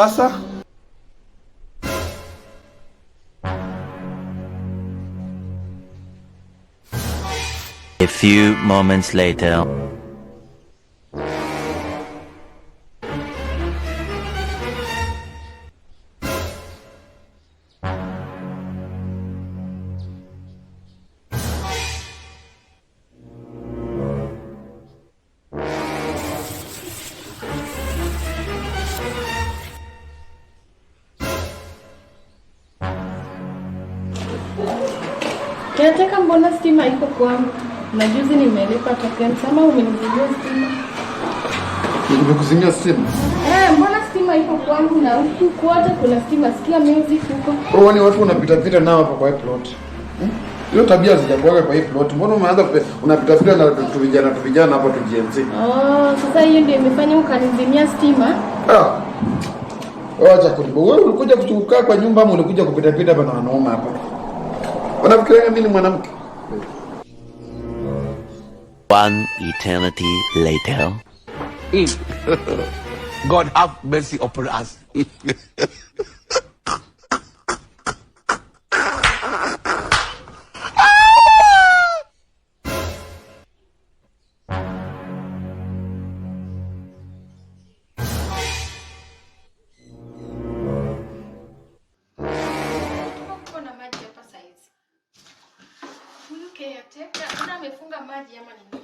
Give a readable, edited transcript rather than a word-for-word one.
sasa? A few moments later. Nataka mbona stima iko kwangu? Na juzi nimelipa token, sema umenizimia stima. Nimekuzimia stima? Mbona stima iko kwangu na huku kwote kuna stima, sikia music huko. Wewe ni watu unapita nao hapa kwa hii plot. Hiyo tabia zijakuaga kwa hii plot. Mbona umeanza unapita na vijana hapa tu GMC? Sasa hiyo ndio imefanya ukanizimia stima? Acha kulibo. Wewe ulikuja kukaa kwa nyumba ama ulikuja kupita hapa na wanaume hapa? Wanafikiria mimi ni mwanamke. One eternity later. God have mercy upon us. Huyu caretaker amefunga maji ama nini?